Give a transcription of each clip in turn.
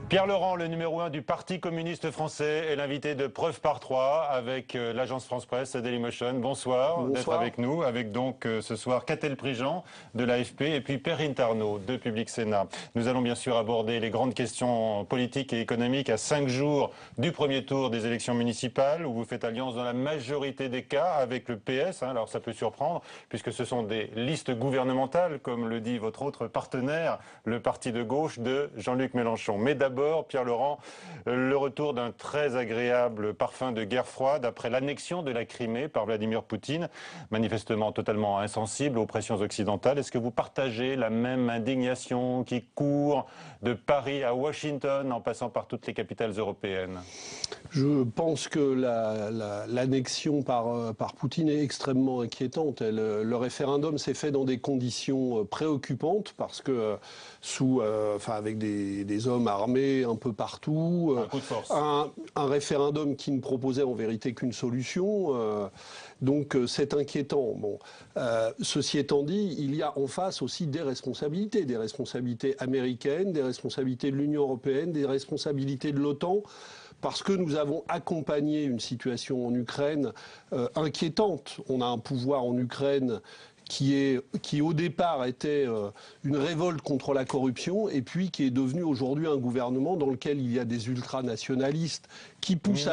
Pierre Laurent, le numéro 1 du Parti communiste français, est l'invité de Preuve par 3 avec l'agence France Presse, Dailymotion. Bonsoir d'être avec nous, avec donc ce soir Catel Prigent de l'AFP et puis Perrine Tarnaud de Public Sénat. Nous allons bien sûr aborder les grandes questions politiques et économiques à 5 jours du premier tour des élections municipales où vous faites alliance dans la majorité des cas avec le PS. Alors ça peut surprendre puisque ce sont des listes gouvernementales, comme le dit votre autre partenaire, le parti de gauche de Jean-Luc Mélenchon. Mais d'abord, Pierre Laurent, le retour d'un très agréable parfum de guerre froide après l'annexion de la Crimée par Vladimir Poutine, manifestement totalement insensible aux pressions occidentales. Est-ce que vous partagez la même indignation qui court de Paris à Washington en passant par toutes les capitales européennes? Je pense que l'annexion par Poutine est extrêmement inquiétante. Le référendum s'est fait dans des conditions préoccupantes parce que avec des hommes armés un peu partout. Un coup de force. Un référendum qui ne proposait en vérité qu'une solution. Donc c'est inquiétant. Bon, ceci étant dit, il y a en face aussi des responsabilités américaines, des responsabilités de l'Union européenne, des responsabilités de l'OTAN. Parce que nous avons accompagné une situation en Ukraine inquiétante. On a un pouvoir en Ukraine qui au départ était une révolte contre la corruption et puis qui est devenu aujourd'hui un gouvernement dans lequel il y a des ultranationalistes qui poussent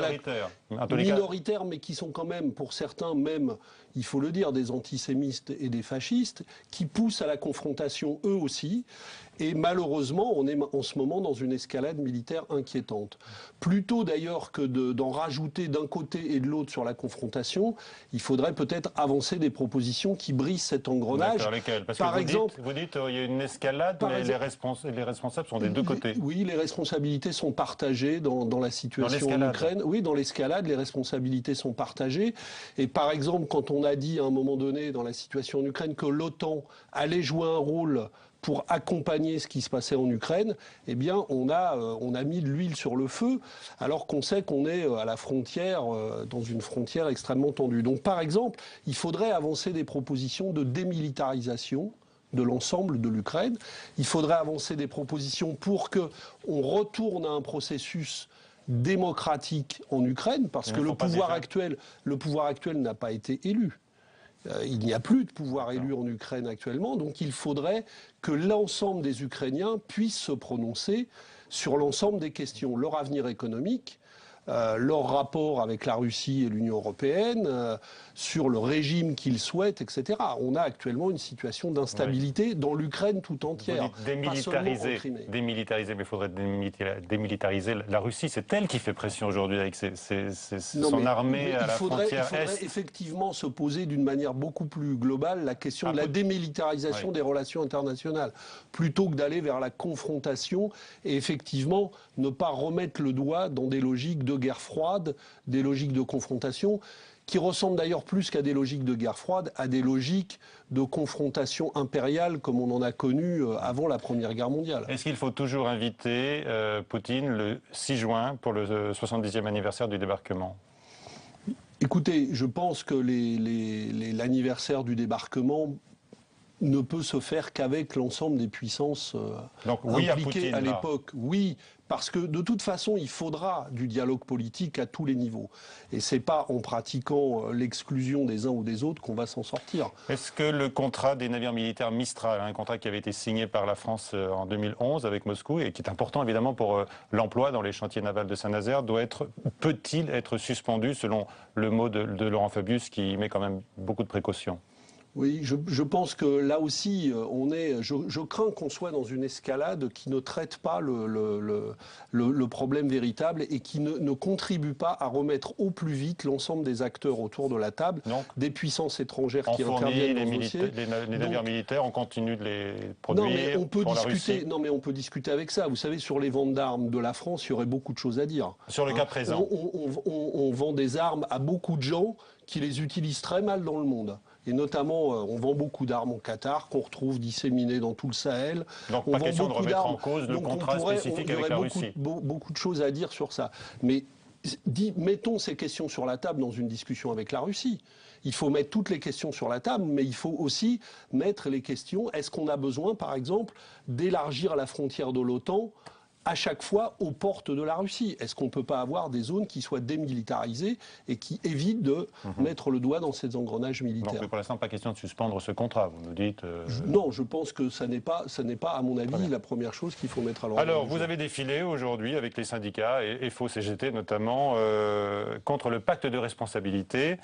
minoritaires, mais qui sont quand même, pour certains même, il faut le dire, des antisémites et des fascistes, qui poussent à la confrontation eux aussi. Et malheureusement, on est en ce moment dans une escalade militaire inquiétante. Plutôt d'ailleurs que d'en rajouter d'un côté et de l'autre sur la confrontation, il faudrait peut-être avancer des propositions qui brisent cet engrenage. D'accord, lesquelles? Parce que vous dites il y a une escalade, mais les responsables sont des deux côtés. Oui, les responsabilités sont partagées dans la situation en Ukraine. Oui, dans l'escalade, les responsabilités sont partagées. Et par exemple, quand on a dit à un moment donné dans la situation en Ukraine que l'OTAN allait jouer un rôle pour accompagner ce qui se passait en Ukraine, eh bien, on a mis de l'huile sur le feu, alors qu'on sait qu'on est à la frontière, dans une frontière extrêmement tendue. Donc, par exemple, il faudrait avancer des propositions de démilitarisation de l'ensemble de l'Ukraine. Il faudrait avancer des propositions pour qu'on retourne à un processus démocratique en Ukraine, parce que le pouvoir actuel n'a pas été élu. Il n'y a plus de pouvoir élu en Ukraine actuellement, donc il faudrait que l'ensemble des Ukrainiens puissent se prononcer sur l'ensemble des questions, leur avenir économique, leur rapport avec la Russie et l'Union européenne, sur le régime qu'ils souhaitent, etc. On a actuellement une situation d'instabilité dans l'Ukraine tout entière. Vous dites démilitariser, mais il faudrait démilitariser la Russie. C'est elle qui fait pression aujourd'hui avec son armée à la frontière Est. Il faudrait effectivement se poser d'une manière beaucoup plus globale la question de la démilitarisation des relations internationales, plutôt que d'aller vers la confrontation et effectivement ne pas remettre le doigt dans des logiques de guerre froide, des logiques de confrontation, qui ressemblent d'ailleurs plus qu'à des logiques de guerre froide, à des logiques de confrontation impériale comme on en a connu avant la Première Guerre mondiale. Est-ce qu'il faut toujours inviter Poutine le 6 juin pour le 70e anniversaire du débarquement ? Écoutez, je pense que l'anniversaire du débarquement ne peut se faire qu'avec l'ensemble des puissances impliquées à l'époque. Oui, parce que de toute façon, il faudra du dialogue politique à tous les niveaux. Et c'est pas en pratiquant l'exclusion des uns ou des autres qu'on va s'en sortir. Est-ce que le contrat des navires militaires Mistral, un contrat qui avait été signé par la France en 2011 avec Moscou et qui est important évidemment pour l'emploi dans les chantiers navals de Saint-Nazaire, peut-il être suspendu selon le mot de Laurent Fabius qui met quand même beaucoup de précautions? Oui, je pense que là aussi, je crains qu'on soit dans une escalade qui ne traite pas le problème véritable et qui ne contribue pas à remettre au plus vite l'ensemble des acteurs autour de la table, donc, des puissances étrangères qui interviennent dans ce dossier. Les navires militaires, on continue de les produire. Non, mais on peut discuter avec ça. Vous savez, sur les ventes d'armes de la France, il y aurait beaucoup de choses à dire. Sur le cas présent. On vend des armes à beaucoup de gens qui les utilisent très mal dans le monde. Et notamment, on vend beaucoup d'armes au Qatar, qu'on retrouve disséminées dans tout le Sahel. Donc, pas question de remettre en cause le contrat spécifique avec la Russie. Beaucoup de choses à dire sur ça. Mais mettons ces questions sur la table dans une discussion avec la Russie. Il faut mettre toutes les questions sur la table, mais il faut aussi mettre les questions. Est-ce qu'on a besoin, par exemple, d'élargir la frontière de l'OTAN à chaque fois aux portes de la Russie. Est-ce qu'on ne peut pas avoir des zones qui soient démilitarisées et qui évitent de mettre le doigt dans ces engrenages militaires? Donc pour l'instant, pas question de suspendre ce contrat, vous nous dites... Non, je pense que ça n'est pas, à mon avis, la première chose qu'il faut mettre à l'ordre. Alors, vous avez défilé aujourd'hui avec les syndicats, et FO-CGT notamment, contre le pacte de responsabilité.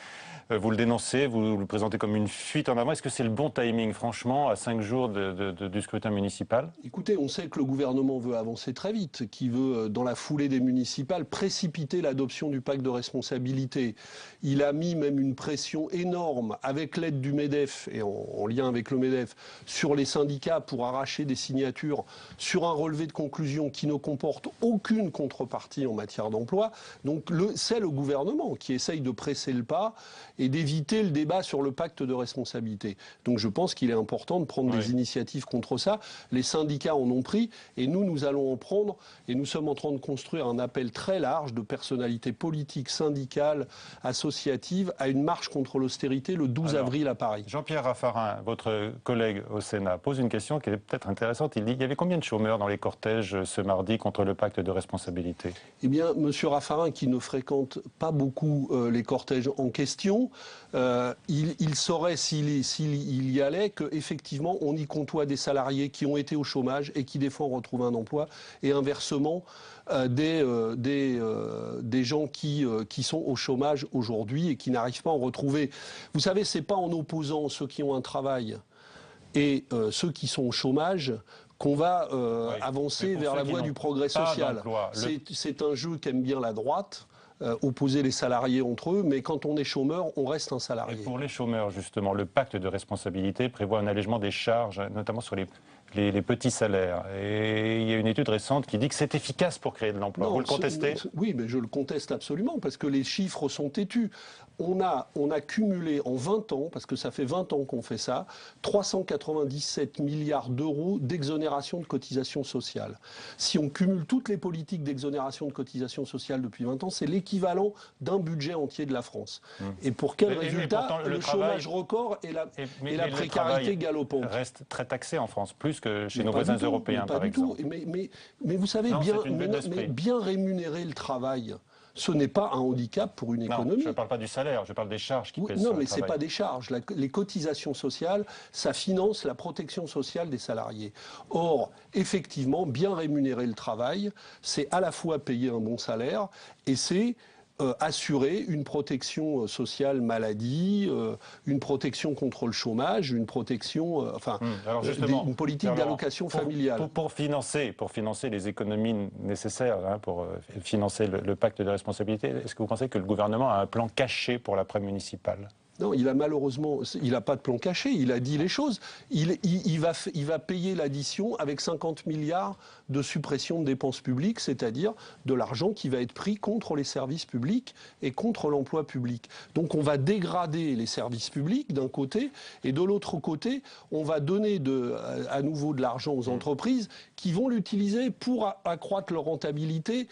Vous le dénoncez, vous le présentez comme une fuite en avant. Est-ce que c'est le bon timing, franchement, à 5 jours du scrutin municipal? Écoutez, on sait que le gouvernement veut avancer très vite, qui veut, dans la foulée des municipales, précipiter l'adoption du pacte de responsabilité. Il a mis même une pression énorme, avec l'aide du MEDEF, et en lien avec le MEDEF, sur les syndicats pour arracher des signatures sur un relevé de conclusion qui ne comporte aucune contrepartie en matière d'emploi. Donc c'est le gouvernement qui essaye de presser le pas et d'éviter le débat sur le pacte de responsabilité. Donc je pense qu'il est important de prendre des initiatives contre ça. Les syndicats en ont pris et nous allons en prendre, et nous sommes en train de construire un appel très large de personnalités politiques, syndicales, associatives à une marche contre l'austérité le 12 avril à Paris. Jean-Pierre Raffarin, votre collègue au Sénat, pose une question qui est peut-être intéressante. Il dit, il y avait combien de chômeurs dans les cortèges ce mardi contre le pacte de responsabilité? Eh bien, M. Raffarin, qui ne fréquente pas beaucoup les cortèges en question, il saurait, s'il y allait, qu'effectivement, on y côtoie des salariés qui ont été au chômage et qui, des fois, retrouvent un emploi, et inversement, des gens qui sont au chômage aujourd'hui et qui n'arrivent pas à en retrouver. Vous savez, c'est pas en opposant ceux qui ont un travail et ceux qui sont au chômage qu'on va avancer vers la voie du progrès social. C'est un jeu qu'aime bien la droite. Opposer les salariés entre eux, mais quand on est chômeur, on reste un salarié. Et pour les chômeurs, justement, le pacte de responsabilité prévoit un allègement des charges, notamment sur les petits salaires. Et il y a une étude récente qui dit que c'est efficace pour créer de l'emploi. Vous le contestez? Oui, mais je le conteste absolument, parce que les chiffres sont têtus. On a cumulé en 20 ans, parce que ça fait 20 ans qu'on fait ça, 397 milliards d'euros d'exonération de cotisations sociales. Si on cumule toutes les politiques d'exonération de cotisations sociales depuis 20 ans, c'est l'équivalent d'un budget entier de la France. Et pour quel résultat? Pourtant, le chômage record et la précarité galopante. Reste très taxé en France, plus que chez nos voisins européens, par exemple. Mais vous savez, bien rémunérer le travail, ce n'est pas un handicap pour une économie. Non, je ne parle pas du salaire, je parle des charges qui pèsent sur le travail. Non, mais ce n'est pas des charges. Les cotisations sociales, ça finance la protection sociale des salariés. Or, effectivement, bien rémunérer le travail, c'est à la fois payer un bon salaire et c'est assurer une protection sociale maladie, une protection contre le chômage, une protection, une politique d'allocation familiale. Pour financer les économies nécessaires pour financer le pacte de responsabilité, est-ce que vous pensez que le gouvernement a un plan caché pour l'après-municipal? Non, il n'a pas de plan caché, il a dit les choses. Il va payer l'addition avec 50 milliards de suppression de dépenses publiques, c'est-à-dire de l'argent qui va être pris contre les services publics et contre l'emploi public. Donc on va dégrader les services publics d'un côté, et de l'autre côté, on va donner à nouveau de l'argent aux entreprises qui vont l'utiliser pour accroître leur rentabilité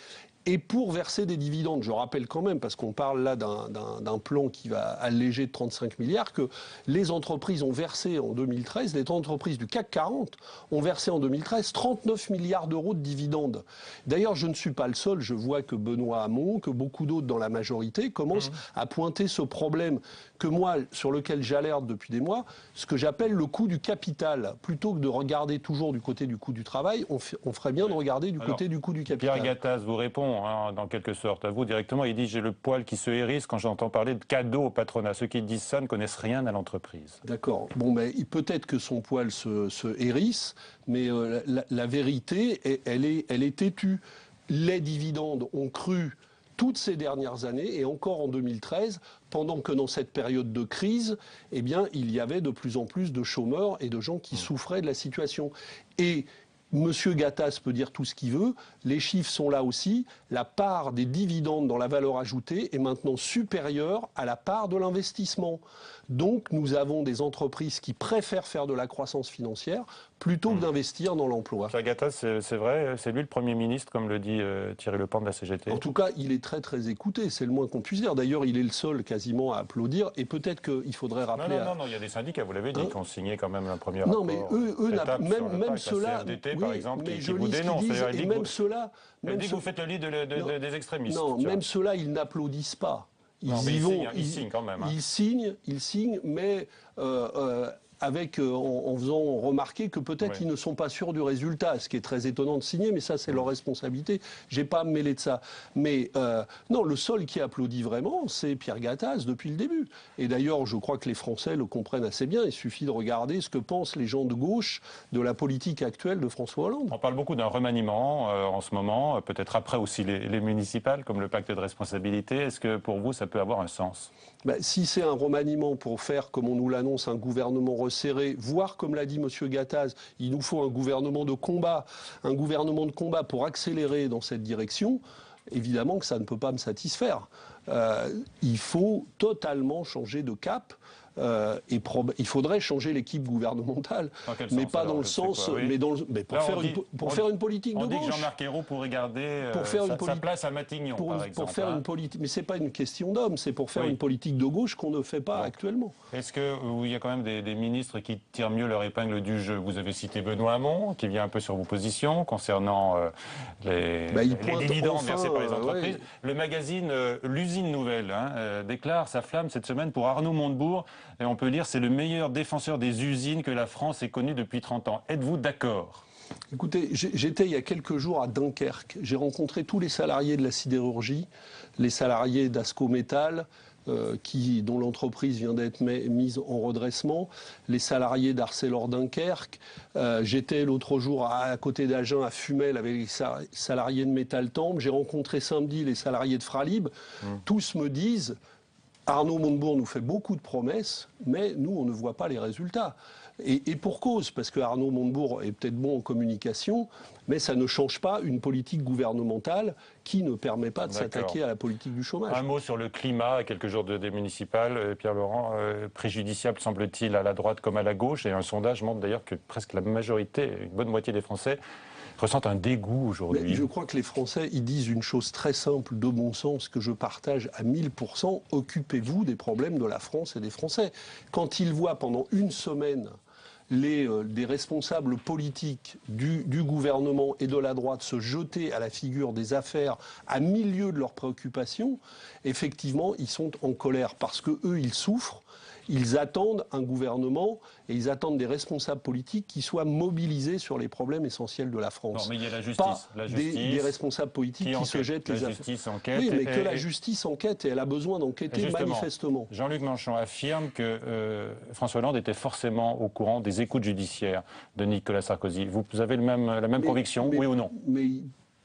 et pour verser des dividendes. Je rappelle quand même, parce qu'on parle là d'un plan qui va alléger de 35 milliards, que les entreprises ont versé en 2013, les entreprises du CAC 40 ont versé en 2013 39 milliards d'euros de dividendes. D'ailleurs, je ne suis pas le seul, je vois que Benoît Hamon, que beaucoup d'autres dans la majorité commencent à pointer ce problème sur lequel j'alerte depuis des mois, ce que j'appelle le coût du capital. Plutôt que de regarder toujours du côté du coût du travail, on ferait bien de regarder du côté du coût du capital. Pierre Gattaz vous répond, dans quelque sorte, à vous directement. Il dit « J'ai le poil qui se hérisse quand j'entends parler de cadeaux au patronat. Ceux qui disent ça ne connaissent rien à l'entreprise. » D'accord. Bon, mais peut-être que son poil se hérisse, mais la vérité, elle est têtue. Les dividendes ont cru toutes ces dernières années, et encore en 2013, pendant que dans cette période de crise, eh bien, il y avait de plus en plus de chômeurs et de gens qui souffraient de la situation. Et Monsieur Gattaz peut dire tout ce qu'il veut, les chiffres sont là aussi, la part des dividendes dans la valeur ajoutée est maintenant supérieure à la part de l'investissement. Donc nous avons des entreprises qui préfèrent faire de la croissance financière plutôt que d'investir dans l'emploi. Pierre Gattaz, c'est vrai, c'est lui le Premier ministre, comme le dit Thierry Lepant de la CGT. En tout cas, il est très très écouté, c'est le moins qu'on puisse dire. D'ailleurs, il est le seul quasiment à applaudir, et peut-être qu'il faudrait rappeler... Non, il y a des syndicats, vous l'avez dit, qui ont signé quand même un premier rapport. Non, mais eux même ceux-là... CFDT, par exemple, qui vous dénoncent. Et même ceux-là... Même si vous faites le lit des extrémistes. Non, même ceux-là, ils n'applaudissent pas. Ils signent quand même. Ils signent, mais en faisant remarquer que peut-être ils ne sont pas sûrs du résultat, ce qui est très étonnant de signer, mais ça c'est leur responsabilité, j'ai pas à me mêler de ça. Mais non, le seul qui applaudit vraiment, c'est Pierre Gattaz depuis le début. Et d'ailleurs, je crois que les Français le comprennent assez bien, il suffit de regarder ce que pensent les gens de gauche de la politique actuelle de François Hollande. On parle beaucoup d'un remaniement en ce moment, peut-être après aussi les municipales, comme le pacte de responsabilité. Est-ce que pour vous ça peut avoir un sens ? Si c'est un remaniement pour faire, comme on nous l'annonce, un gouvernement resserré, voire, comme l'a dit M. Gattaz, il nous faut un gouvernement de combat pour accélérer dans cette direction, évidemment que ça ne peut pas me satisfaire. Il faut totalement changer de cap. Il faudrait changer l'équipe gouvernementale, mais pas dans le sens, mais pour faire une politique de gauche. On dit que Jean-Marc Ayrault pourrait garder sa place à Matignon, par exemple. Pour faire une politique, mais c'est pas une question d'homme, c'est pour faire une politique de gauche qu'on ne fait pas actuellement. Est-ce qu'il y a quand même des ministres qui tirent mieux leur épingle du jeu? Vous avez cité Benoît Hamon, qui vient un peu sur vos positions concernant les dividendes versés par les entreprises. Le magazine L'Usine Nouvelle déclare sa flamme cette semaine pour Arnaud Montebourg. Et on peut lire, c'est le meilleur défenseur des usines que la France ait connu depuis 30 ans. Êtes-vous d'accord ? Écoutez, j'étais il y a quelques jours à Dunkerque. J'ai rencontré tous les salariés de la sidérurgie, les salariés d'Asco Métal, dont l'entreprise vient d'être mise en redressement, les salariés d'Arcelor Dunkerque. J'étais l'autre jour à côté d'Agen, à Fumel, avec les salariés de Métal Temple. J'ai rencontré samedi les salariés de Fralib. Tous me disent... Arnaud Montebourg nous fait beaucoup de promesses, mais nous, on ne voit pas les résultats. Et pour cause, parce que Arnaud Montebourg est peut-être bon en communication, mais ça ne change pas une politique gouvernementale qui ne permet pas de s'attaquer à la politique du chômage. Un mot sur le climat, à quelques jours des municipales, Pierre Laurent, préjudiciable semble-t-il à la droite comme à la gauche, et un sondage montre d'ailleurs que presque la majorité, une bonne moitié des Français, ressentent un dégoût aujourd'hui. Je crois que les Français, ils disent une chose très simple, de bon sens, que je partage à 1000%, occupez-vous des problèmes de la France et des Français. Quand ils voient pendant une semaine des responsables politiques du gouvernement et de la droite se jeter à la figure des affaires à milieu de leurs préoccupations, effectivement, ils sont en colère parce qu'eux, ils souffrent. Ils attendent un gouvernement et ils attendent des responsables politiques qui soient mobilisés sur les problèmes essentiels de la France. Non, mais il y a la justice. Pas des responsables politiques qui se jettent les affaires. La justice enquête. Oui, mais que la justice enquête, et elle a besoin d'enquêter manifestement. Jean-Luc Mélenchon affirme que François Hollande était forcément au courant des écoutes judiciaires de Nicolas Sarkozy. Vous avez la même conviction, oui ou non? Mais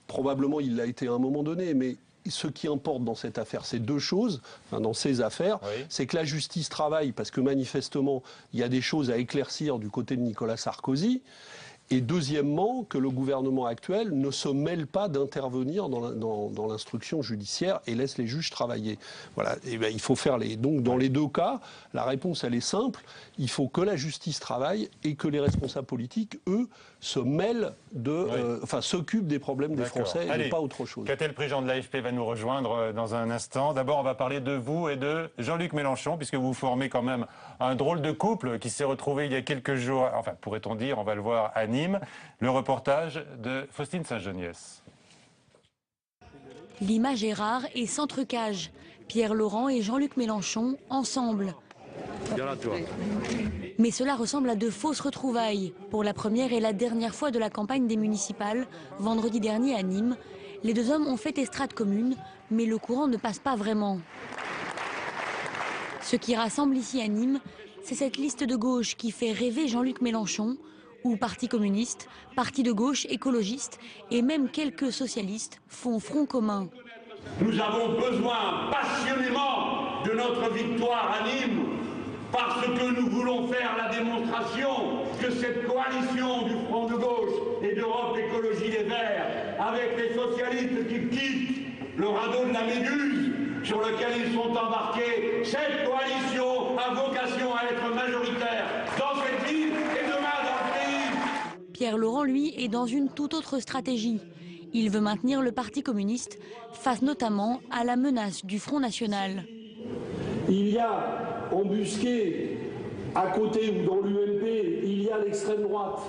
probablement il l'a été à un moment donné, mais... Ce qui importe dans cette affaire, c'est deux choses, dans ces affaires, c'est que la justice travaille parce que manifestement, il y a des choses à éclaircir du côté de Nicolas Sarkozy. Et deuxièmement, que le gouvernement actuel ne se mêle pas d'intervenir dans l'instruction judiciaire et laisse les juges travailler. Voilà. Et il faut faire donc dans les deux cas, la réponse elle est simple. Il faut que la justice travaille et que les responsables politiques, eux, se mêlent s'occupent des problèmes des Français et pas autre chose. Catel Prigent de l'AFP va nous rejoindre dans un instant. D'abord, on va parler de vous et de Jean-Luc Mélenchon, puisque vous formez quand même un drôle de couple qui s'est retrouvé il y a quelques jours, enfin pourrait-on dire, on va le voir à Nîmes. Le reportage de Faustine Saint-Geniès. L'image est rare et sans trucage. Pierre Laurent et Jean-Luc Mélenchon ensemble. Mais cela ressemble à de fausses retrouvailles. Pour la première et la dernière fois de la campagne des municipales, vendredi dernier à Nîmes, les deux hommes ont fait estrade commune, mais le courant ne passe pas vraiment. Ce qui rassemble ici à Nîmes, c'est cette liste de gauche qui fait rêver Jean-Luc Mélenchon, ou Parti communiste, Parti de gauche, écologiste et même quelques socialistes font front commun. Nous avons besoin passionnément de notre victoire à Nîmes parce que nous voulons faire la démonstration que cette coalition du Front de gauche et d'Europe Écologie Les Verts, avec les socialistes qui quittent le radeau de la Méduse sur lequel ils sont embarqués, cette coalition a vocation à être majoritaire dans cette ville et demain dans le pays. Pierre Laurent, lui, est dans une toute autre stratégie. Il veut maintenir le Parti communiste face notamment à la menace du Front National. Il y a embusqué à côté ou dans l'UMP, il y a l'extrême droite.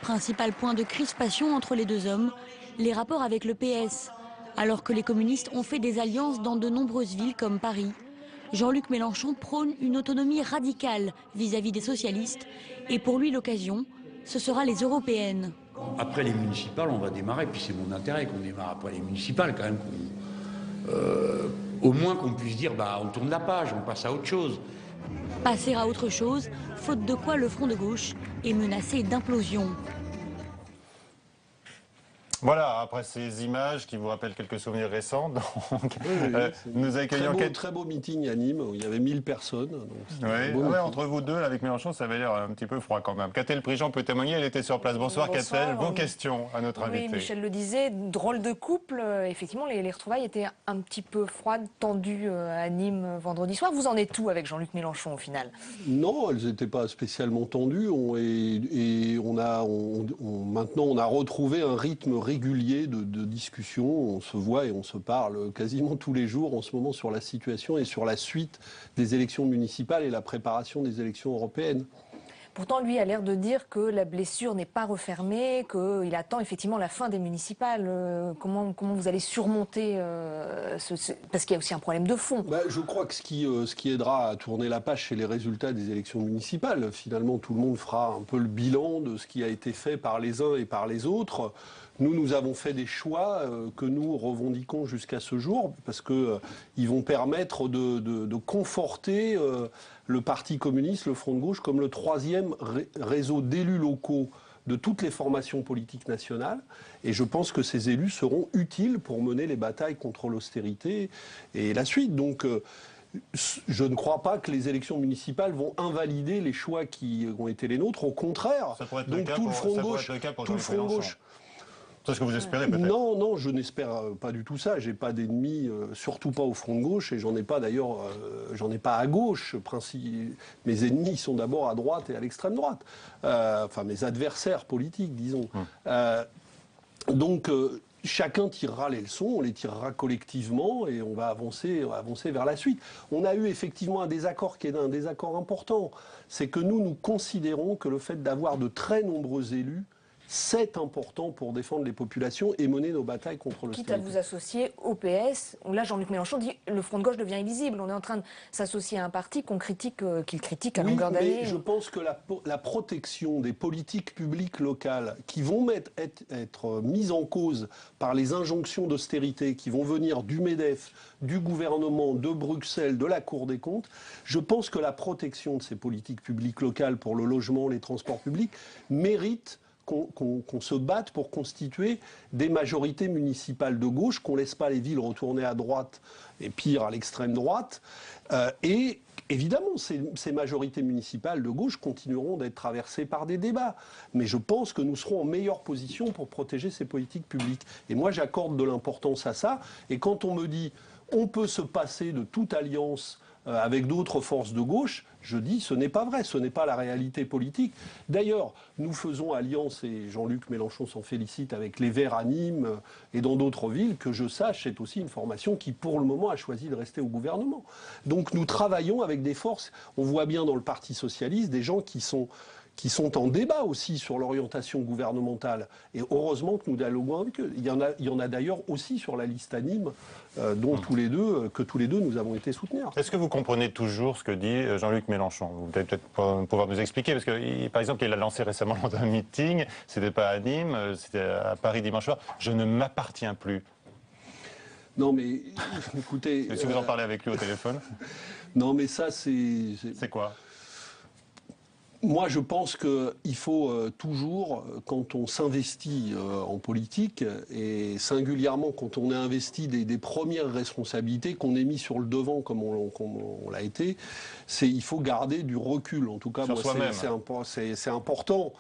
Principal point de crispation entre les deux hommes, les rapports avec le PS. Alors que les communistes ont fait des alliances dans de nombreuses villes comme Paris, Jean-Luc Mélenchon prône une autonomie radicale vis-à-vis des socialistes. Et pour lui, l'occasion, ce sera les européennes. Après les municipales, on va démarrer, puis c'est mon intérêt qu'on démarre après les municipales quand même. Au moins qu'on puisse dire, on tourne la page, on passe à autre chose. Passer à autre chose, faute de quoi le front de gauche est menacé d'implosion. Voilà, après ces images qui vous rappellent quelques souvenirs récents, donc, nous accueillons... Très beau meeting à Nîmes, où il y avait 1000 personnes. Entre vous deux, avec Mélenchon, ça avait l'air un petit peu froid quand même. Catel Prigent peut témoigner, elle était sur place. Bonsoir Catel, vos questions à notre invité. Oui, Michel le disait, drôle de couple. Effectivement, les retrouvailles étaient un petit peu froides, tendues à Nîmes vendredi soir. Vous en êtes où avec Jean-Luc Mélenchon au final? Non, elles n'étaient pas spécialement tendues. Maintenant, on a retrouvé un rythme régulier de discussion. On se voit et on se parle quasiment tous les jours en ce moment sur la situation et sur la suite des élections municipales et la préparation des élections européennes. Pourtant, lui a l'air de dire que la blessure n'est pas refermée, qu'il attend effectivement la fin des municipales. Comment vous allez surmonter parce qu'il y a aussi un problème de fond. Je crois que ce qui aidera à tourner la page, c'est les résultats des élections municipales. Finalement, tout le monde fera un peu le bilan de ce qui a été fait par les uns et par les autres. Nous avons fait des choix que nous revendiquons jusqu'à ce jour, parce qu'ils vont permettre de conforter le Parti communiste, le Front de gauche, comme le troisième réseau d'élus locaux de toutes les formations politiques nationales. Et je pense que ces élus seront utiles pour mener les batailles contre l'austérité et la suite. Donc, je ne crois pas que les élections municipales vont invalider les choix qui ont été les nôtres. Au contraire, tout le Front de gauche. C'est ce que vous espérez peut-être? Non, je n'espère pas du tout ça. J'ai pas d'ennemis, surtout pas au Front de gauche, et j'en ai pas d'ailleurs, j'en ai pas à gauche. Mes ennemis sont d'abord à droite et à l'extrême droite. Enfin, mes adversaires politiques, disons. Donc, chacun tirera les leçons, on les tirera collectivement et on va avancer vers la suite. On a eu effectivement un désaccord qui est un désaccord important. C'est que nous considérons que le fait d'avoir de très nombreux élus, c'est important pour défendre les populations et mener nos batailles contre l'austérité. Quitte à vous associer au PS, là Jean-Luc Mélenchon dit le Front de gauche devient illisible. On est en train de s'associer à un parti qu'il critique à longueur d'année. Je pense que la protection des politiques publiques locales qui vont être mises en cause par les injonctions d'austérité qui vont venir du MEDEF, du gouvernement, de Bruxelles, de la Cour des comptes, je pense que la protection de ces politiques publiques locales pour le logement, les transports publics, mérite qu'on se batte pour constituer des majorités municipales de gauche, qu'on ne laisse pas les villes retourner à droite et pire à l'extrême droite. Et évidemment, ces majorités municipales de gauche continueront d'être traversées par des débats. Mais je pense que nous serons en meilleure position pour protéger ces politiques publiques. Et moi, j'accorde de l'importance à ça. Et quand on me dit on peut se passer de toute alliance avec d'autres forces de gauche, je dis ce n'est pas vrai, ce n'est pas la réalité politique. D'ailleurs, nous faisons alliance, et Jean-Luc Mélenchon s'en félicite, avec les Verts à Nîmes et dans d'autres villes, que je sache, c'est aussi une formation qui, pour le moment, a choisi de rester au gouvernement. Donc nous travaillons avec des forces, on voit bien dans le Parti socialiste, des gens qui sont en débat aussi sur l'orientation gouvernementale. Et heureusement que nous dialoguons avec eux. Il y en a d'ailleurs aussi sur la liste à Nîmes, que tous les deux nous avons été soutenir. Est-ce que vous comprenez toujours ce que dit Jean-Luc Mélenchon? Vous allez peut-être pouvoir nous expliquer, parce que, par exemple, il a lancé récemment dans un meeting, c'était pas à Nîmes, c'était à Paris dimanche soir, je ne m'appartiens plus. Non mais, écoutez... Si vous en parlez avec lui au téléphone? Non mais ça c'est... C'est quoi? Moi, je pense qu'il faut toujours, quand on s'investit en politique, et singulièrement quand on est investi des premières responsabilités qu'on est mis sur le devant, comme on l'a été, il faut garder du recul. En tout cas, c'est important.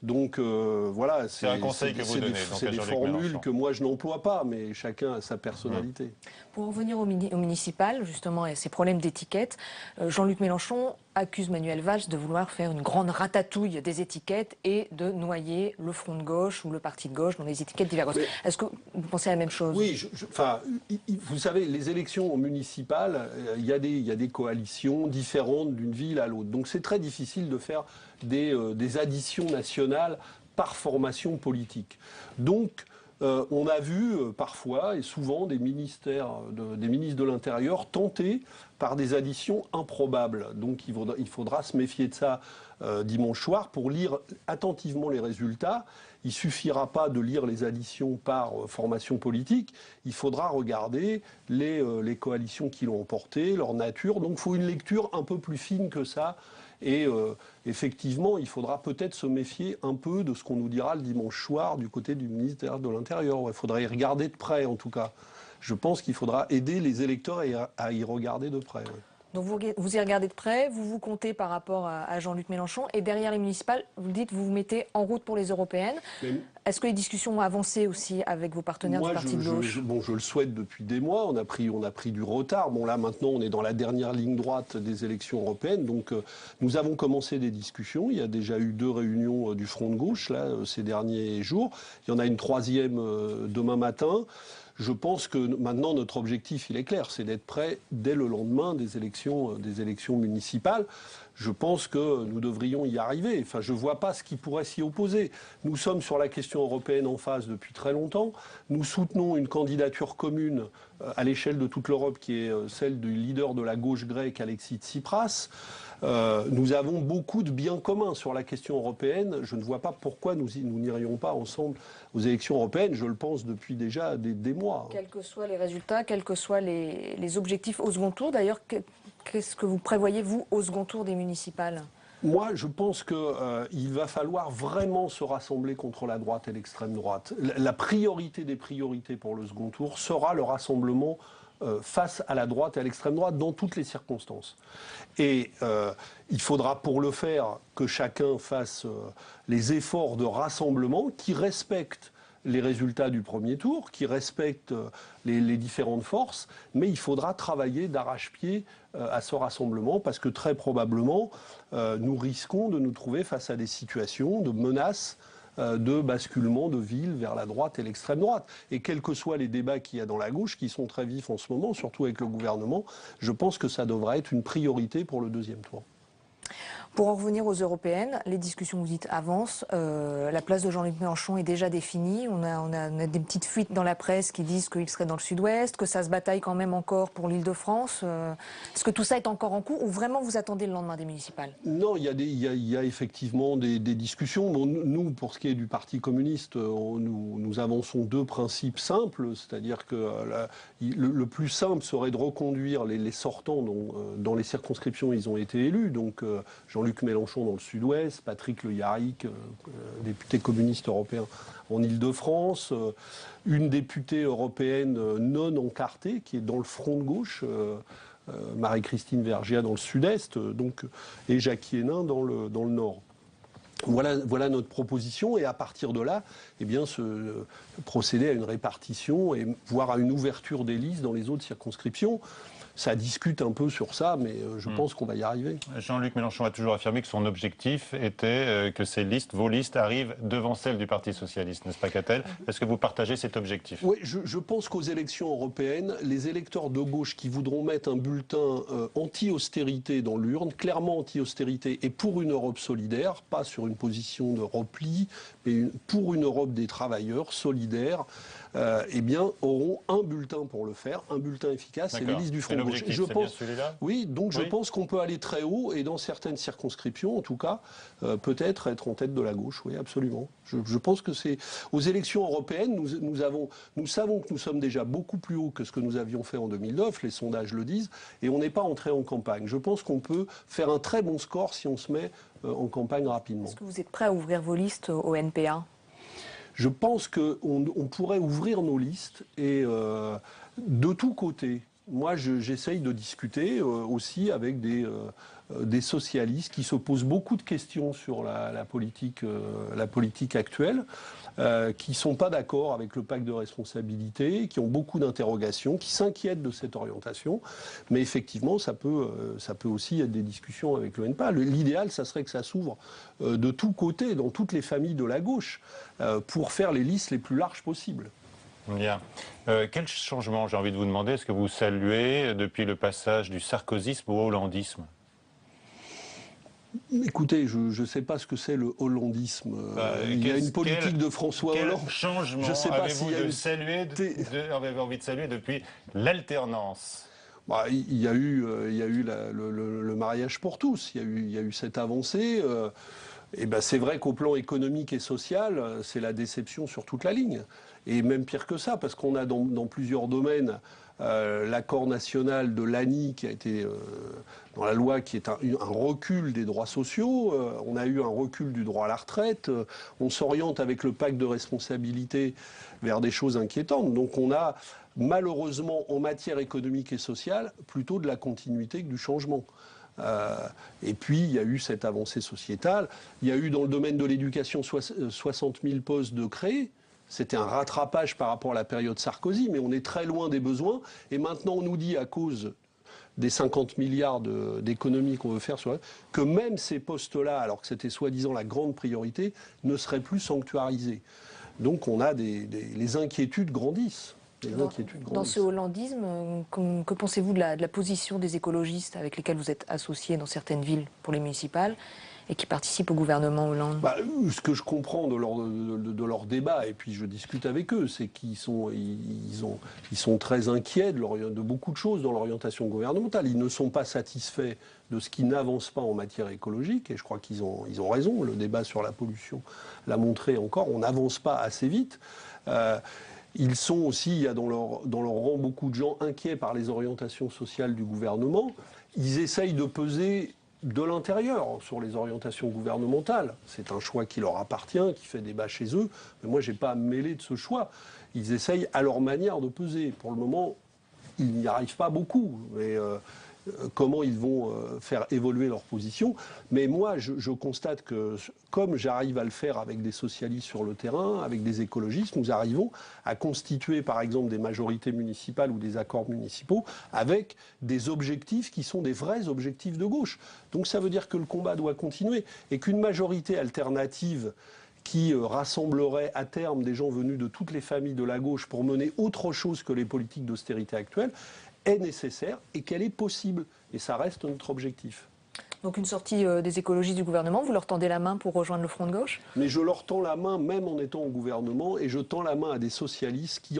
Donc voilà, c'est un conseil que vous donnez. C'est des formules que moi je n'emploie pas, mais chacun a sa personnalité. Pour revenir au municipal, justement, et ces problèmes d'étiquette, Jean-Luc Mélenchon accuse Manuel Valls de vouloir faire une grande ratatouille des étiquettes et de noyer le Front de gauche ou le Parti de gauche dans les étiquettes diverses. Est-ce que vous pensez à la même chose? Oui, vous savez, les élections municipales, il y a des coalitions différentes d'une ville à l'autre. Donc c'est très difficile de faire des additions nationales par formation politique. Donc on a vu parfois et souvent des ministres de l'Intérieur tenter par des additions improbables. Donc il faudra se méfier de ça dimanche soir pour lire attentivement les résultats. Il ne suffira pas de lire les additions par formation politique, il faudra regarder les coalitions qui l'ont emporté, leur nature. Donc il faut une lecture un peu plus fine que ça. Et effectivement, il faudra peut-être se méfier un peu de ce qu'on nous dira le dimanche soir du côté du ministère de l'Intérieur. Il faudra y regarder de près, en tout cas. Je pense qu'il faudra aider les électeurs à y regarder de près. Ouais. Donc vous y regardez de près, vous vous comptez par rapport à Jean-Luc Mélenchon, et derrière les municipales, vous dites vous vous mettez en route pour les européennes. Est-ce que les discussions ont avancé aussi avec vos partenaires du Parti de gauche? Je le souhaite depuis des mois. On a pris du retard. Bon, là maintenant, on est dans la dernière ligne droite des élections européennes. Donc, nous avons commencé des discussions. Il y a déjà eu 2 réunions du Front de gauche là ces derniers jours. Il y en a une 3e demain matin. Je pense que maintenant, notre objectif, il est clair, c'est d'être prêt dès le lendemain des élections municipales. Je pense que nous devrions y arriver. Enfin, je ne vois pas ce qui pourrait s'y opposer. Nous sommes sur la question européenne en phase depuis très longtemps. Nous soutenons une candidature commune à l'échelle de toute l'Europe qui est celle du leader de la gauche grecque, Alexis Tsipras. Nous avons beaucoup de biens communs sur la question européenne. Je ne vois pas pourquoi nous n'irions pas ensemble aux élections européennes. Je le pense depuis déjà des mois. Quels que soient les résultats, quels que soient les objectifs au second tour, d'ailleurs, qu'est-ce que vous prévoyez, vous, au second tour des municipales? Moi, je pense qu'il va falloir vraiment se rassembler contre la droite et l'extrême droite. La priorité des priorités pour le second tour sera le rassemblement face à la droite et à l'extrême droite dans toutes les circonstances. Et il faudra pour le faire que chacun fasse les efforts de rassemblement qui respectent les résultats du premier tour, qui respectent les différentes forces, mais il faudra travailler d'arrache-pied à ce rassemblement parce que très probablement nous risquons de nous trouver face à des situations de menaces de basculement de villes vers la droite et l'extrême droite. Et quels que soient les débats qu'il y a dans la gauche, qui sont très vifs en ce moment, surtout avec le gouvernement, je pense que ça devrait être une priorité pour le 2e tour. Pour en revenir aux européennes, les discussions, vous dites, avancent. La place de Jean-Luc Mélenchon est déjà définie. On a des petites fuites dans la presse qui disent qu'il serait dans le sud-ouest, que ça se bataille quand même encore pour l'Île-de-France. Est-ce que tout ça est encore en cours ou vraiment vous attendez le lendemain des municipales? Non, il y a effectivement des discussions. Bon, nous, pour ce qui est du Parti communiste, nous avançons 2 principes simples. C'est-à-dire que le plus simple serait de reconduire les sortants dans les circonscriptions où ils ont été élus. Donc, Jean-Luc Mélenchon dans le sud-ouest, Patrick Le Yarrick, député communiste européen en Île-de-France, une députée européenne non encartée qui est dans le front de gauche, Marie-Christine Vergiat dans le sud-est, et Jackie Hénin dans le nord. Voilà notre proposition, et à partir de là, procéder à une répartition et voire à une ouverture des listes dans les autres circonscriptions. Ça discute un peu sur ça, mais je pense qu'on va y arriver. Jean-Luc Mélenchon a toujours affirmé que son objectif était que vos listes arrivent devant celles du Parti socialiste, n'est-ce pas, Katell? Est-ce que vous partagez cet objectif? Oui, je pense qu'aux élections européennes, les électeurs de gauche qui voudront mettre un bulletin anti-austérité dans l'urne, clairement anti-austérité, et pour une Europe solidaire, pas sur une position de repli, mais pour une Europe des travailleurs solidaire, auront un bulletin pour le faire, un bulletin efficace, c'est les listes du Front de gauche. Je pense, celui-là ? Oui, donc je pense qu'on peut aller très haut, et dans certaines circonscriptions, en tout cas, peut-être être en tête de la gauche, oui, absolument. Je pense que c'est... Aux élections européennes, nous savons que nous sommes déjà beaucoup plus haut que ce que nous avions fait en 2009, les sondages le disent, et on n'est pas entré en campagne. Je pense qu'on peut faire un très bon score si on se met en campagne rapidement. Est-ce que vous êtes prêt à ouvrir vos listes au NPA ? Je pense qu'on pourrait ouvrir nos listes et de tous côtés, Moi, j'essaye de discuter aussi avec des socialistes qui se posent beaucoup de questions sur la politique actuelle, qui ne sont pas d'accord avec le pacte de responsabilité, qui ont beaucoup d'interrogations, qui s'inquiètent de cette orientation. Mais effectivement, ça peut aussi être des discussions avec l'ONPA. L'idéal, ça serait que ça s'ouvre de tous côtés, dans toutes les familles de la gauche, pour faire les listes les plus larges possibles. Bien. Quel changement, j'ai envie de vous demander, est-ce que vous saluez depuis le passage du sarkozysme au hollandisme? Écoutez, je ne sais pas ce que c'est le hollandisme. Il y a une politique de François Hollande. Quel changement avez-vous envie de saluer depuis l'alternance? Il y a eu le mariage pour tous. Il y a eu cette avancée. Et c'est vrai qu'au plan économique et social, c'est la déception sur toute la ligne. Et même pire que ça, parce qu'on a dans plusieurs domaines l'accord national de l'ANI qui a été dans la loi, qui est un recul des droits sociaux. On a eu un recul du droit à la retraite. On s'oriente avec le pacte de responsabilité vers des choses inquiétantes. Donc on a malheureusement en matière économique et sociale plutôt de la continuité que du changement. Et puis, il y a eu cette avancée sociétale. Il y a eu dans le domaine de l'éducation 60 000 postes de créés. C'était un rattrapage par rapport à la période Sarkozy, mais on est très loin des besoins. Et maintenant, on nous dit, à cause des 50 milliards d'économies qu'on veut faire, que même ces postes-là, alors que c'était soi-disant la grande priorité, ne seraient plus sanctuarisés. Donc on a les inquiétudes grandissent. Dans ce hollandisme, que pensez-vous de la position des écologistes avec lesquels vous êtes associés dans certaines villes pour les municipales et qui participent au gouvernement Hollande? Ce que je comprends de leur débat, et puis je discute avec eux, c'est qu'ils sont très inquiets de beaucoup de choses dans l'orientation gouvernementale. Ils ne sont pas satisfaits de ce qui n'avance pas en matière écologique, et je crois qu'ils ont raison. Le débat sur la pollution l'a montré encore, on n'avance pas assez vite. Ils sont aussi, il y a dans leur rang beaucoup de gens inquiets par les orientations sociales du gouvernement. Ils essayent de peser de l'intérieur sur les orientations gouvernementales. C'est un choix qui leur appartient, qui fait débat chez eux. Mais moi, je n'ai pas à me mêler de ce choix. Ils essayent à leur manière de peser. Pour le moment, ils n'y arrivent pas beaucoup. Mais comment ils vont faire évoluer leur position. Mais moi, je constate que, comme j'arrive à le faire avec des socialistes sur le terrain, avec des écologistes, nous arrivons à constituer, par exemple, des majorités municipales ou des accords municipaux avec des objectifs qui sont des vrais objectifs de gauche. Donc ça veut dire que le combat doit continuer et qu'une majorité alternative qui rassemblerait à terme des gens venus de toutes les familles de la gauche pour mener autre chose que les politiques d'austérité actuelles, est nécessaire et qu'elle est possible. Et ça reste notre objectif. Donc une sortie des écologistes du gouvernement, vous leur tendez la main pour rejoindre le Front de gauche? Mais je leur tends la main même en étant au gouvernement, et je tends la main à des socialistes qui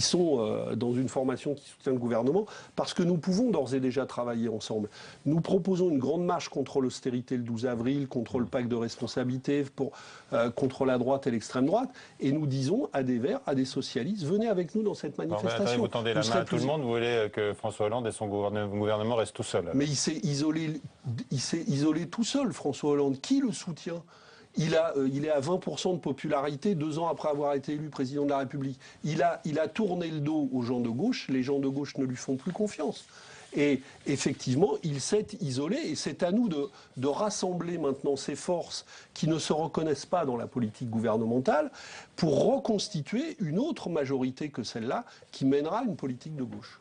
sont dans une formation qui soutient le gouvernement, parce que nous pouvons d'ores et déjà travailler ensemble. Nous proposons une grande marche contre l'austérité le 12 avril, contre le pacte de responsabilité, contre la droite et l'extrême droite, et nous disons à des Verts, à des socialistes, venez avec nous dans cette manifestation. Attendez, vous tendez la main à tout le monde, vous voulez que François Hollande et son gouvernement restent tout seuls? Mais il s'est isolé tout seul, François Hollande. Qui le soutient ? Il est à 20% de popularité 2 ans après avoir été élu président de la République. Il a tourné le dos aux gens de gauche. Les gens de gauche ne lui font plus confiance. Et effectivement, il s'est isolé. Et c'est à nous de rassembler maintenant ces forces qui ne se reconnaissent pas dans la politique gouvernementale pour reconstituer une autre majorité que celle-là qui mènera une politique de gauche.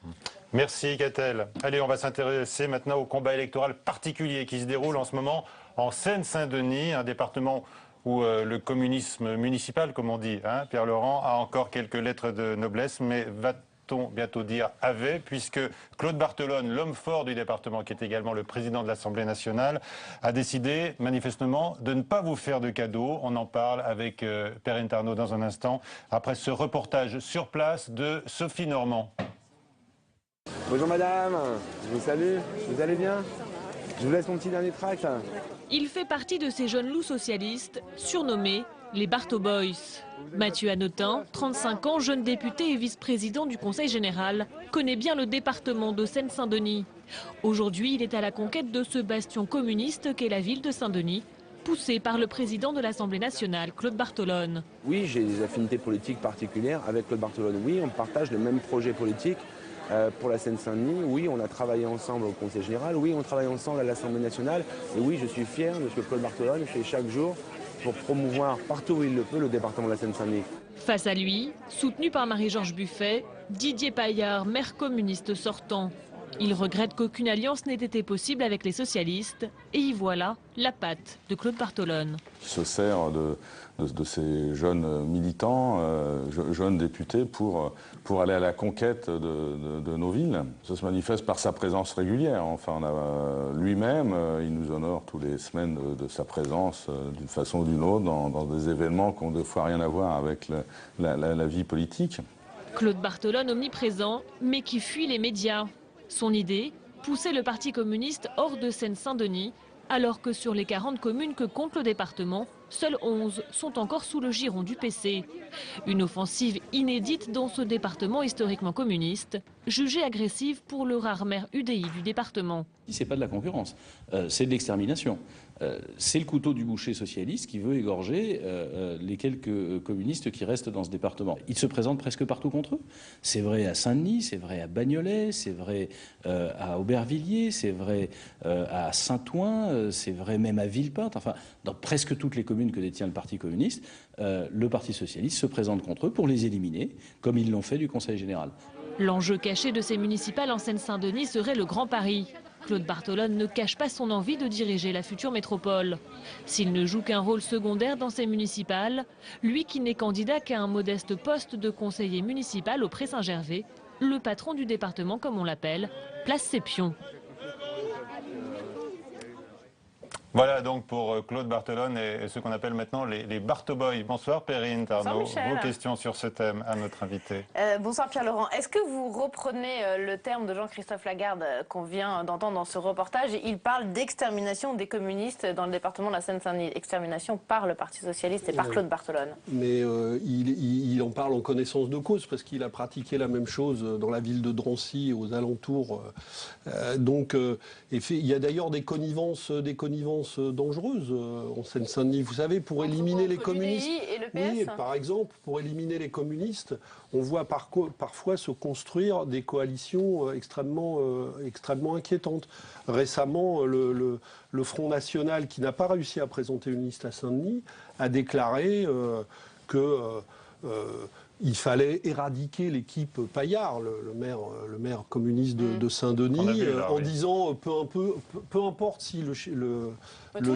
Merci Gatel. Allez, on va s'intéresser maintenant au combat électoral particulier qui se déroule en ce moment en Seine-Saint-Denis, un département où le communisme municipal, comme on dit, Pierre Laurent, a encore quelques lettres de noblesse, mais va-t-on bientôt dire avait, puisque Claude Barthelone, l'homme fort du département, qui est également le président de l'Assemblée nationale, a décidé manifestement de ne pas vous faire de cadeaux. On en parle avec Perrine Tarnaud dans un instant, après ce reportage sur place de Sophie Normand. Bonjour madame, je vous salue, vous allez bien? Je vous laisse mon petit dernier tract. Il fait partie de ces jeunes loups socialistes, surnommés les Barto Boys. Mathieu Hanotin, 35 ans, jeune député et vice-président du Conseil général, connaît bien le département de Seine-Saint-Denis. Aujourd'hui, il est à la conquête de ce bastion communiste qu'est la ville de Saint-Denis, poussé par le président de l'Assemblée nationale, Claude Barthelone. Oui, j'ai des affinités politiques particulières avec Claude Barthelone. Oui, on partage les mêmes projets politiques. pour la Seine-Saint-Denis. Oui, on a travaillé ensemble au Conseil général. Oui, on travaille ensemble à l'Assemblée nationale. Et oui, je suis fier de ce que Claude Barthelone fait chaque jour pour promouvoir partout où il le peut le département de la Seine-Saint-Denis. Face à lui, soutenu par Marie-Georges Buffet, Didier Paillard, maire communiste sortant. Il regrette qu'aucune alliance n'ait été possible avec les socialistes et y voilà la patte de Claude Barthelone. Il se sert de ces jeunes militants, jeunes députés pour aller à la conquête de nos villes. Ça se manifeste par sa présence régulière. Enfin, lui-même, il nous honore tous les semaines de sa présence d'une façon ou d'une autre dans des événements qui n'ont des fois rien à voir avec la vie politique. Claude Barthelone omniprésent, mais qui fuit les médias. Son idée, pousser le Parti communiste hors de Seine-Saint-Denis, alors que sur les 40 communes que compte le département, seules 11 sont encore sous le giron du PC. Une offensive inédite dans ce département historiquement communiste, jugée agressive pour le rare maire UDI du département. C'est pas de la concurrence, c'est de l'extermination. C'est le couteau du boucher socialiste qui veut égorger les quelques communistes qui restent dans ce département. Ils se présentent presque partout contre eux. C'est vrai à Saint-Denis, c'est vrai à Bagnolet, c'est vrai à Aubervilliers, c'est vrai à Saint-Ouen, c'est vrai même à Villepinte. Enfin, dans presque toutes les communes que détient le Parti communiste, le Parti socialiste se présente contre eux pour les éliminer, comme ils l'ont fait du Conseil général. L'enjeu caché de ces municipales en Seine-Saint-Denis serait le Grand Paris. Claude Barthelone ne cache pas son envie de diriger la future métropole. S'il ne joue qu'un rôle secondaire dans ces municipales, lui qui n'est candidat qu'à un modeste poste de conseiller municipal au Pré-Saint-Gervais, le patron du département comme on l'appelle, place ses pions. Voilà donc pour Claude Barthelone et ce qu'on appelle maintenant les Bartoboy. Bonsoir Perrine Tarnaud. Vos questions sur ce thème à notre invité. Bonsoir Pierre-Laurent. Est-ce que vous reprenez le terme de Jean-Christophe Lagarde qu'on vient d'entendre dans ce reportage? Il parle d'extermination des communistes dans le département de la Seine-Saint-Denis. Extermination par le Parti socialiste et par Claude Barthelone. Mais il en parle en connaissance de cause parce qu'il a pratiqué la même chose dans la ville de Drancy et aux alentours. Il y a d'ailleurs des connivences dangereuses en Seine-Saint-Denis. Vous savez, pour éliminer les communistes, et le PS. Oui, par exemple, pour éliminer les communistes, on voit parfois se construire des coalitions extrêmement inquiétantes. Récemment, le Front National, qui n'a pas réussi à présenter une liste à Saint-Denis, a déclaré il fallait éradiquer l'équipe Paillard, le maire communiste de Saint-Denis, en disant peu importe si le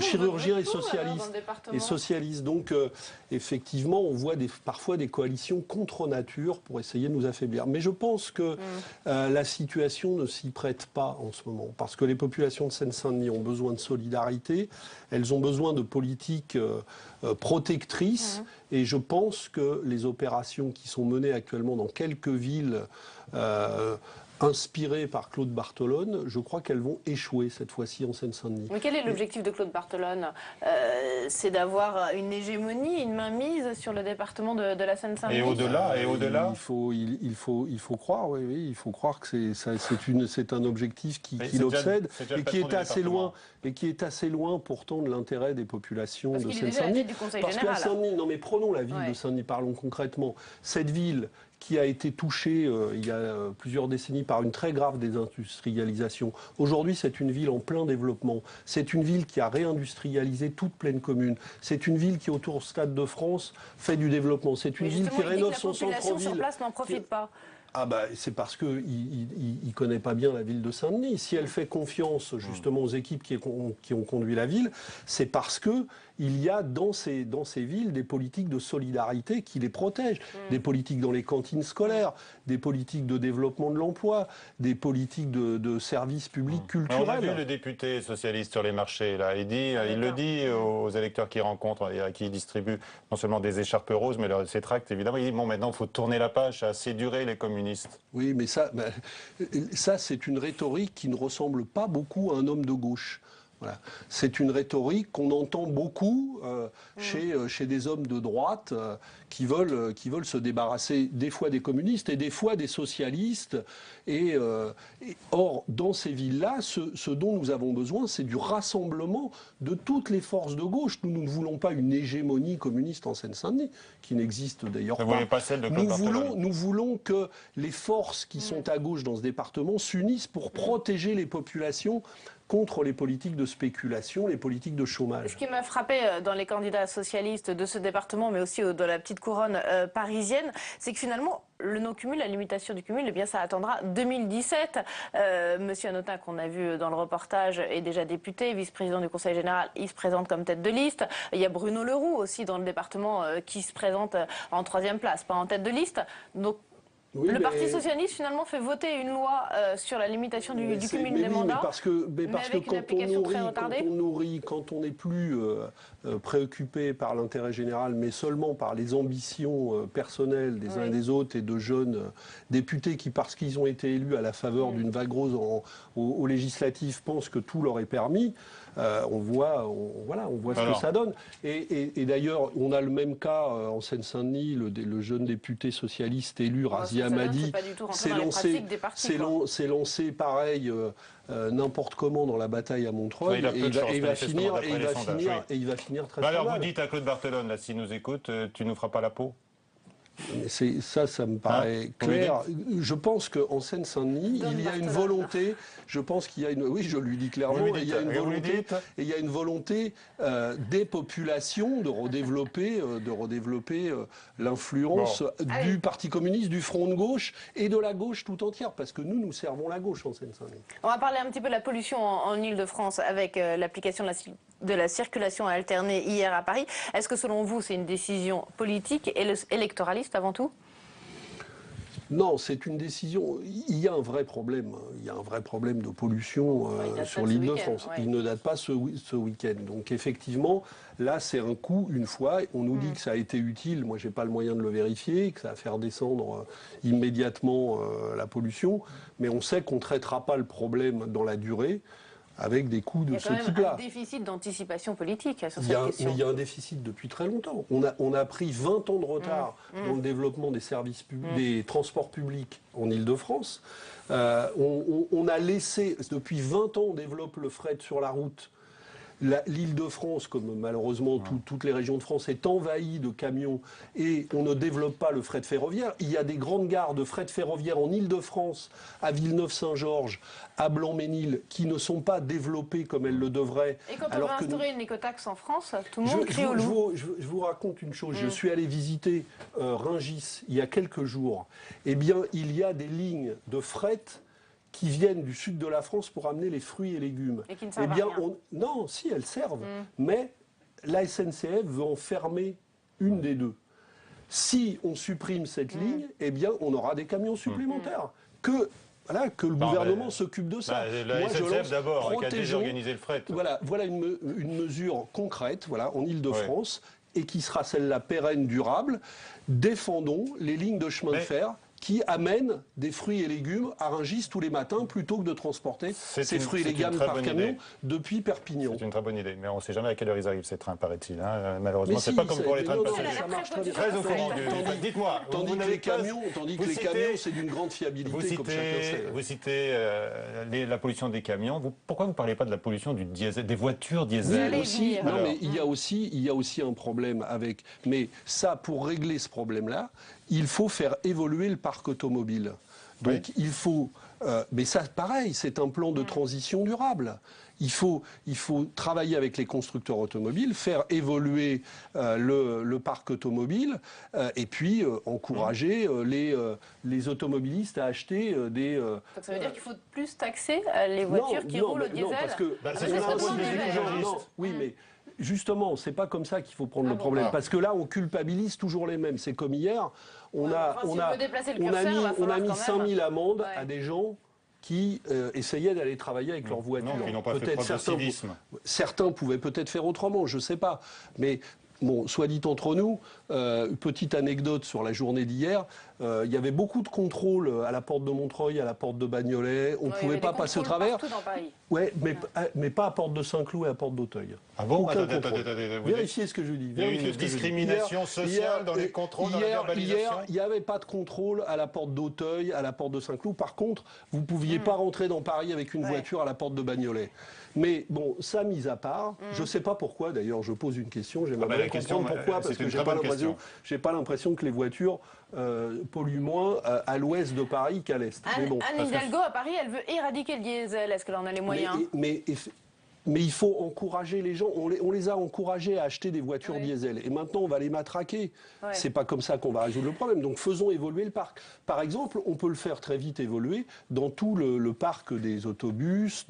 chirurgien est socialiste. Donc effectivement, on voit parfois des coalitions contre nature pour essayer de nous affaiblir. Mais je pense que la situation ne s'y prête pas en ce moment, parce que les populations de Seine-Saint-Denis ont besoin de solidarité, elles ont besoin de politiques protectrices, et je pense que les opérations qui sont menées actuellement dans quelques villes inspirées par Claude Barthelone, je crois qu'elles vont échouer cette fois-ci en Seine-Saint-Denis. Mais quel est l'objectif de Claude Barthelone? C'est d'avoir une hégémonie, une mainmise sur le département de la Seine-Saint-Denis. Et au-delà, il faut croire, oui, il faut croire que c'est un objectif qui l'obsède et qui est assez loin. Et qui est assez loin pourtant de l'intérêt des populations de Seine-Saint-Denis. Parce qu'à Saint-Denis, non mais prenons la ville de Saint-Denis, parlons concrètement. Cette ville qui a été touchée il y a plusieurs décennies par une très grave désindustrialisation. Aujourd'hui, c'est une ville en plein développement. C'est une ville qui a réindustrialisé toute pleine commune. C'est une ville qui, autour du Stade de France, fait du développement. C'est une ville qui rénove son centre-ville. La population sur place n'en profite pas. Ah bah c'est parce qu'il ne connaît pas bien la ville de Saint-Denis. Si elle fait confiance justement aux équipes qui ont conduit la ville, c'est parce que il y a dans ces villes des politiques de solidarité qui les protègent. Des politiques dans les cantines scolaires, des politiques de développement de l'emploi, des politiques de services publics culturels. On a vu le député socialiste sur les marchés, là. Il le dit aux électeurs qu'il rencontre et à qui il distribue non seulement des écharpes roses, mais ses tracts, évidemment. Il dit, bon, maintenant, il faut tourner la page, ça a assez duré, les communistes. Oui, mais ça c'est une rhétorique qui ne ressemble pas beaucoup à un homme de gauche. Voilà. C'est une rhétorique qu'on entend beaucoup chez des hommes de droite qui veulent se débarrasser des fois des communistes et des fois des socialistes. Or, dans ces villes-là, ce dont nous avons besoin, c'est du rassemblement de toutes les forces de gauche. Nous ne voulons pas une hégémonie communiste en Seine-Saint-Denis, qui n'existe d'ailleurs pas. Vous voulez pas celle de Claude Barthelone. Nous voulons que les forces qui sont à gauche dans ce département s'unissent pour protéger les populations contre les politiques de spéculation, les politiques de chômage. Ce qui m'a frappé dans les candidats socialistes de ce département, mais aussi de la petite couronne parisienne, c'est que finalement, le non-cumul, la limitation du cumul, eh bien, ça attendra 2017. Monsieur Hanotin, qu'on a vu dans le reportage, est déjà député, vice-président du Conseil général, il se présente comme tête de liste. Il y a Bruno Le Roux aussi dans le département qui se présente en 3e place, pas en tête de liste. Donc, oui, le Parti socialiste, finalement, fait voter une loi sur la limitation du cumul des mandats, mais parce que quand on n'est plus préoccupé par l'intérêt général, mais seulement par les ambitions personnelles des uns et des autres et de jeunes députés qui, parce qu'ils ont été élus à la faveur d'une vague rose aux législatives, pensent que tout leur est permis, on voit ce que ça donne. Et d'ailleurs, on a le même cas en Seine-Saint-Denis, le jeune député socialiste élu, Razia Hamadi, s'est lancé pareil n'importe comment dans la bataille à Montreuil, et il va finir très mal. Alors vous dites à Claude Barthelone, là, s'il nous écoute, tu nous feras pas la peau? Ça me paraît clair. Je pense qu'en Seine-Saint-Denis, il y a une volonté. Je pense qu'il y a une. Oui, je lui dis clairement. Il y a une volonté des populations de redévelopper l'influence du Parti communiste, du Front de gauche et de la gauche tout entière, parce que nous servons la gauche en Seine-Saint-Denis. On va parler un petit peu de la pollution en Ile-de-France avec l'application de la circulation alternée hier à Paris. Est-ce que selon vous, c'est une décision politique et électoraliste avant tout ? Non, c'est une décision. Il y a un vrai problème. Il y a un vrai problème de pollution sur l'Île-de-France. Il ne date pas ce week-end. Donc effectivement, là, c'est un coup une fois. On nous dit que ça a été utile. Moi, j'ai pas le moyen de le vérifier, que ça va faire descendre immédiatement la pollution. Mais on sait qu'on traitera pas le problème dans la durée avec des coûts de ce type-là. Il y a quand même un déficit d'anticipation politique sur cette question. Mais il y a un déficit depuis très longtemps. On a pris 20 ans de retard dans le développement des services des transports publics en Ile-de-France. On a laissé, depuis 20 ans, on développe le fret sur la route. L'Île-de-France, comme malheureusement toutes les régions de France, est envahie de camions et on ne développe pas le fret ferroviaire. Il y a des grandes gares de fret ferroviaire en Île-de-France, à Villeneuve-Saint-Georges, à Blanc-Ménil, qui ne sont pas développées comme elles le devraient. Et quand on va instaurer une écotaxe en France, tout le monde crie au loup. Je vous raconte une chose. Je suis allé visiter Rungis il y a quelques jours. Eh bien, il y a des lignes de fret qui viennent du sud de la France pour amener les fruits et légumes. Et qui ne servent à rien. Non, si, elles servent. Mais la SNCF veut en fermer une des deux. Si on supprime cette ligne, eh bien, on aura des camions supplémentaires. Que le gouvernement s'occupe de ça. La SNCF d'abord, qui a déjà organisé le fret. Voilà une mesure concrète en Île-de-France, et qui sera celle-là pérenne, durable. Défendons les lignes de chemin de fer qui amène des fruits et légumes à Rungis tous les matins plutôt que de transporter ces fruits et légumes par camion depuis Perpignan. C'est une très bonne idée, mais on ne sait jamais à quelle heure ils arrivent ces trains, paraît-il. Malheureusement, c'est pas comme pour les trains de passagers. Très au courant. Dites-moi. Tandis que les camions, c'est d'une grande fiabilité, comme chacun sait. Vous citez la pollution des camions. Pourquoi vous ne parlez pas de la pollution des voitures diesel aussi? Non, mais il y a aussi un problème avec. Mais ça, pour régler ce problème-là, il faut faire évoluer le parc automobile. Donc il faut, mais ça pareil, c'est un plan de transition durable. Il faut travailler avec les constructeurs automobiles, faire évoluer le parc automobile, et puis encourager les automobilistes à acheter des. Donc ça veut dire qu'il faut plus taxer les voitures qui roulent au diesel. Non, parce que oui, mais justement, c'est pas comme ça qu'il faut prendre le problème, parce que là, on culpabilise toujours les mêmes. C'est comme hier, on a mis 5000 amendes à des gens qui essayaient d'aller travailler avec leur voiture. Non, ils n'ont pas fait preuve de civisme. Certains pouvaient peut-être faire autrement, je ne sais pas. Mais Bon, soit dit entre nous, petite anecdote sur la journée d'hier, il y avait beaucoup de contrôles à la porte de Montreuil, à la porte de Bagnolet. On ne pouvait pas passer au travers. Partout dans Paris. Ouais, mais pas à porte de Saint-Cloud et à porte d'Auteuil. Ah bon? Attendez, vous vérifiez ce que je dis. Il y a eu une discrimination sociale dans les contrôles, dans la verbalisation. Hier, il n'y avait pas de contrôle à la porte d'Auteuil, à la porte de Saint-Cloud. Par contre, vous ne pouviez pas rentrer dans Paris avec une voiture à la porte de Bagnolet. Mais bon, ça mis à part, je ne sais pas pourquoi, d'ailleurs, je pose une question, j'aimerais bien comprendre pourquoi, parce que j'ai pas l'impression que les voitures polluent moins à l'ouest de Paris qu'à l'est. Anne Hidalgo, à Paris, elle veut éradiquer le diesel. Est-ce qu'elle en a les moyens? Mais il faut encourager les gens. On les a encouragés à acheter des voitures diesel. Et maintenant, on va les matraquer. C'est pas comme ça qu'on va résoudre le problème. Donc, faisons évoluer le parc. Par exemple, on peut le faire très vite évoluer dans tout le parc des autobus,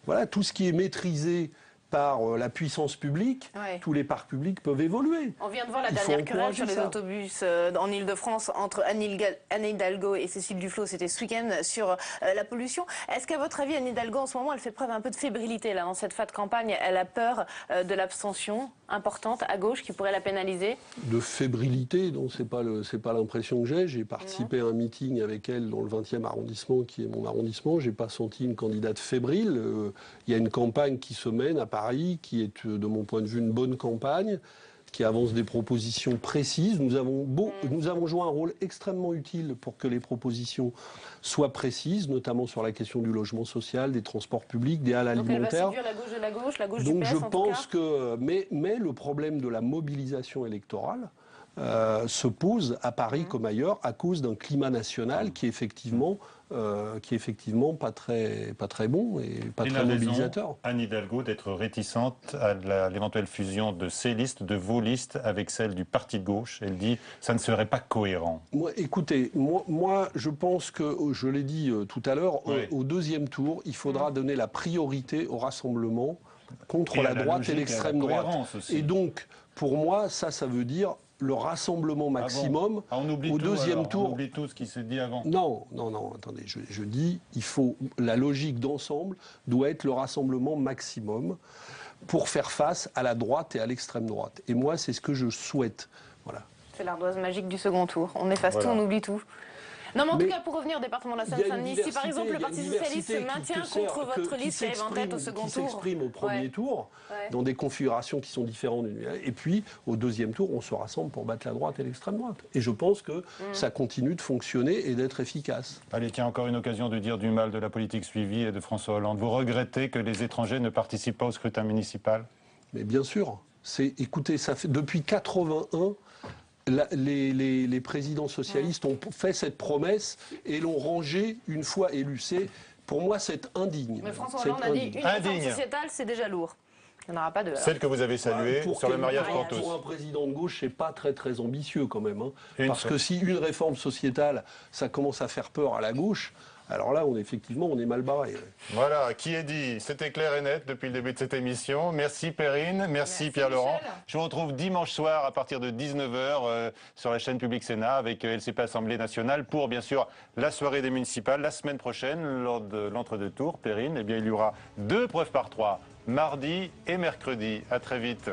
voilà, tout ce qui est maîtrisé par la puissance publique, tous les parcs publics peuvent évoluer. On vient de voir la dernière querelle sur les autobus en Ile-de-France entre Anne Hidalgo et Cécile Duflot, c'était ce week-end, sur la pollution. Est-ce qu'à votre avis, Anne Hidalgo, en ce moment, elle fait preuve un peu de fébrilité là, dans cette phase de campagne? Elle a peur de l'abstention importante à gauche qui pourrait la pénaliser? De fébrilité, non, c'est pas l'impression que j'ai. J'ai participé à un meeting avec elle dans le 20e arrondissement, qui est mon arrondissement. J'ai pas senti une candidate fébrile. Il y a une campagne qui se mène à Paris, qui est, de mon point de vue, une bonne campagne, qui avance des propositions précises. Nous avons joué un rôle extrêmement utile pour que les propositions soient précises, notamment sur la question du logement social, des transports publics, des halles alimentaires. Donc elle va séduire la gauche de la gauche, la gauche du PS, en tout cas. Donc je pense que... Mais le problème de la mobilisation électorale se pose à Paris comme ailleurs à cause d'un climat national qui est effectivement pas très bon et pas très mobilisateur. Anne Hidalgo d'être réticente à l'éventuelle fusion de ses listes, de vos listes, avec celle du parti de gauche. Elle dit ça ne serait pas cohérent. Écoutez, moi je pense que, je l'ai dit tout à l'heure, au deuxième tour, il faudra donner la priorité au rassemblement contre la droite et l'extrême droite. Et donc, pour moi, ça veut dire le rassemblement maximum au deuxième tour. On oublie tout ce qui s'est dit avant. Non, attendez, je dis, la logique d'ensemble doit être le rassemblement maximum pour faire face à la droite et à l'extrême droite. Et moi, c'est ce que je souhaite. Voilà. C'est l'ardoise magique du second tour. On efface tout, on oublie tout. Non, mais en tout cas, pour revenir au département de la Seine-Saint-Denis, si par exemple le Parti Socialiste se maintient contre votre liste qui arrive en tête au second tour. Qui s'exprime au premier tour, dans des configurations qui sont différentes. Et puis, au deuxième tour, on se rassemble pour battre la droite et l'extrême droite. Et je pense que ça continue de fonctionner et d'être efficace. Allez, tiens, encore une occasion de dire du mal de la politique suivie et de François Hollande. Vous regrettez que les étrangers ne participent pas au scrutin municipal? Mais bien sûr. Écoutez, ça fait depuis 81... Les présidents socialistes ont fait cette promesse et l'ont rangée une fois élus. Pour moi, c'est indigne. Mais François Hollande a dit une réforme sociétale, c'est déjà lourd. Il n'y en aura pas de... Celle que vous avez saluée sur le mariage pour tous. Pour un président de gauche, c'est pas très ambitieux quand même. Parce que si une réforme sociétale, ça commence à faire peur à la gauche... Alors là, on est mal barré. Voilà, qui est dit. C'était clair et net depuis le début de cette émission. Merci Perrine, merci Pierre-Laurent. Je vous retrouve dimanche soir à partir de 19h sur la chaîne Public Sénat avec LCP Assemblée Nationale pour bien sûr la soirée des municipales. La semaine prochaine, lors de l'entre-deux tours, Perrine, il y aura 2 preuves par 3, mardi et mercredi. À très vite.